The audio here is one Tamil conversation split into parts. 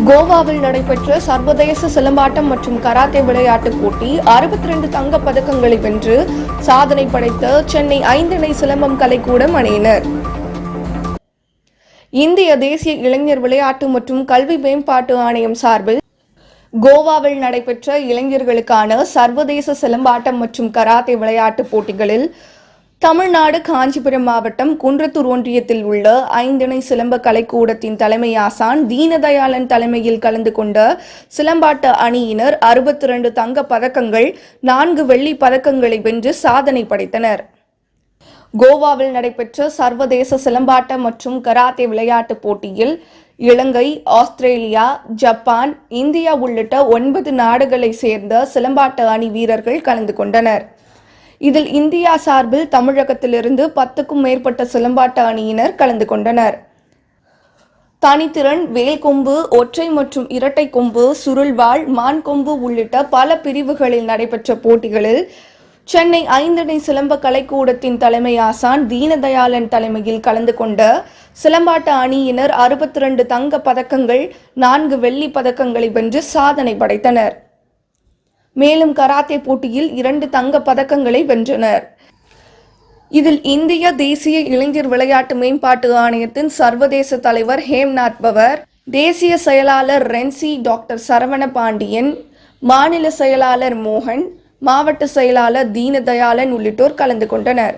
கோவாவில் நடைபெற்ற சர்வதேச சிலம்பாட்டம் மற்றும் கராத்தே விளையாட்டுப் போட்டி 62 தங்கப் பதக்கங்களை வென்று சாதனை படைத்த சென்னை ஐந்திணை சிலம்பம் கலைக்கூடம் அணியினர். இந்திய தேசிய இளைஞர் விளையாட்டு மற்றும் கல்வி மேம்பாட்டு ஆணையம் சார்பில் கோவாவில் நடைபெற்ற இளைஞர்களுக்கான சர்வதேச சிலம்பாட்டம் மற்றும் கராத்தே விளையாட்டுப் போட்டிகளில் தமிழ்நாடு காஞ்சிபுரம் மாவட்டம் குன்றத்தூர் ஒன்றியத்தில் உள்ள ஐந்திணை சிலம்ப கலைக்கூடத்தின் தலைமை ஆசான் தீனதயாளன் தலைமையில் கலந்து கொண்ட சிலம்பாட்ட அணியினர் 62 தங்கப் பதக்கங்கள் 4 வெள்ளி பதக்கங்களை வென்று சாதனை படைத்தனர். கோவாவில் நடைபெற்ற சர்வதேச சிலம்பாட்ட மற்றும் கராத்தே விளையாட்டுப் போட்டியில் இலங்கை, ஆஸ்திரேலியா, ஜப்பான், இந்தியா உள்ளிட்ட 9 நாடுகளை சேர்ந்த சிலம்பாட்ட அணி வீரர்கள் கலந்து கொண்டனர். இதில் இந்தியா சார்பில் தமிழகத்திலிருந்து 10க்கும் மேற்பட்ட சிலம்பாட்ட அணியினர் கலந்து கொண்டனர். தனித்திறன், வேல்கொம்பு, ஒற்றை மற்றும் இரட்டை கொம்பு, சுருள்வாள், மான் கொம்பு உள்ளிட்ட பல பிரிவுகளில் நடைபெற்ற போட்டிகளில் சென்னை ஐந்திணை சிலம்ப கலைக்கூடத்தின் தலைமை ஆசான் தீனதயாளன் தலைமையில் கலந்து கொண்ட சிலம்பாட்ட அணியினர் 62 தங்க பதக்கங்கள் 4 வெள்ளி பதக்கங்களை வென்று சாதனை படைத்தனர். மேலும் கராத்தே போட்டியில் 2 தங்கப் பதக்கங்களை வென்றனர். இதில் இந்திய தேசிய இளைஞர் விளையாட்டு மேம்பாட்டு ஆணையத்தின் சர்வதேச தலைவர் ஹேம்நாத் பவர், தேசிய செயலாளர் ரென்சி டாக்டர் சரவண பாண்டியன், மாநில செயலாளர் மோகன், மாவட்ட செயலாளர் தீனதயாளன் உள்ளிட்டோர் கலந்து கொண்டனர்.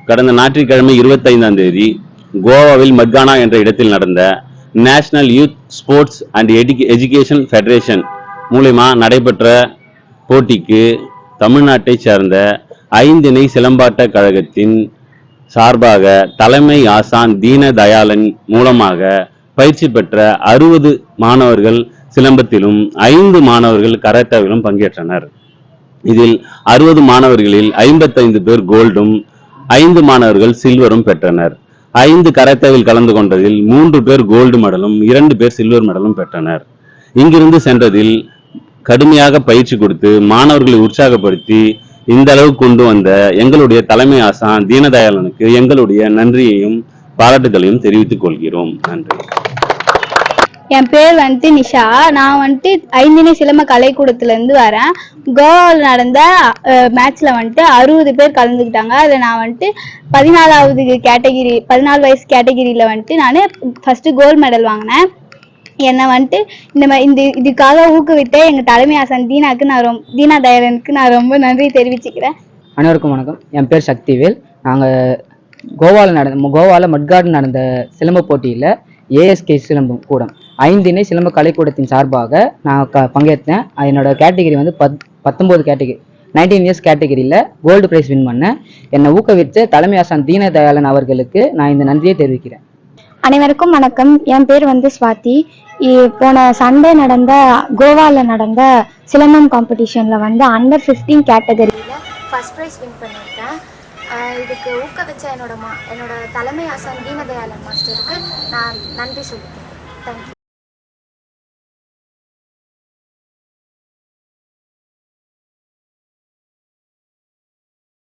கடந்த ஞாயிற்றுக்கிழமை 25ஆம் தேதி கோவாவில் மக்கானா என்ற இடத்தில் நடந்த national youth sports and education federation மூலமா நடைபெற்ற போட்டிக்கு தமிழ்நாட்டை சேர்ந்த ஐந்திணை சிலம்பாட்ட கழகத்தின் சார்பாக தலைமை ஆசான் தீனதயாளன் மூலமாக பயிற்சி பெற்ற 60 மாணவர்கள் சிலம்பத்திலும் 5 மாணவர்கள் கராத்தேவிலும் பங்கேற்றனர். இதில் 60 மாணவர்களில் 55 பேர் கோல்டும் 5 மாணவர்கள் சில்வரும் பெற்றனர். 5 கராத்தேவில் கலந்து கொண்டதில் 3 பேர் கோல்டு மெடலும் 2 பேர் சில்வர் மெடலும் பெற்றனர். இங்கிருந்து சென்றதில் கடுமையாக பயிற்சி கொடுத்து மாணவர்களை உற்சாகப்படுத்தி இந்த அளவு கொண்டு வந்த எங்களுடைய தலைமை ஆசான் தீனதயாளனுக்கு எங்களுடைய நன்றியையும் பாராட்டுகளையும் தெரிவித்துக் கொள்கிறோம். நன்றி. என் பேர் நிஷா. நான் 5 சிலம்ப கலைக்கூடத்துலேருந்து வரேன். கோவாவில் நடந்த மேட்ச்ல 60 பேர் கலந்துக்கிட்டாங்க. அதில் நான் 14 வயசு கேட்டகிரியில் நான் ஃபர்ஸ்ட் கோல்டு மெடல் வாங்கினேன். என்னை இதுக்காக ஊக்குவித்த எங்கள் தலைமை ஆசான் தீனா தயாளனுக்கு நான் ரொம்ப நன்றி தெரிவிச்சுக்கிறேன். அனைவருக்கும் வணக்கம். என் பேர் சக்திவேல். நாங்கள் கோவாவில் மட்கார்டன் நடந்த சிலம்ப போட்டியில் ஏஎஸ்கே சிலம்பம் கூடம் 5 இணை சிலம்ப கலைக்கூடத்தின் சார்பாக நான் பங்கேற்றேன். என்னோட கேட்டகிரி 19 கேட்டகிரி 19 இயர்ஸ் கேட்டகிரியில் கோல்டு ப்ரைஸ் வின் பண்ணேன். என்னை ஊக்குவித்த தலைமை ஆசான் தீனதயாளன் அவர்களுக்கு நான் இந்த நன்றியை தெரிவிக்கிறேன். அனைவருக்கும் வணக்கம். என் பேர் ஸ்வாதி. போன சண்டே கோவாவில் நடந்த சிலம்பம் காம்படிஷனில் அண்டர் 15 கேட்டகரியில் ஃபர்ஸ்ட் ப்ரைஸ் வின் பண்ணியிருக்கேன். இதுக்கு ஊக்குவிச்ச என்னோட தலைமை ஆசான் தீனதயாளன் மாஸ்டருக்கு நான் நன்றி சொல்லிக்கிறேன். தேங்க்யூ.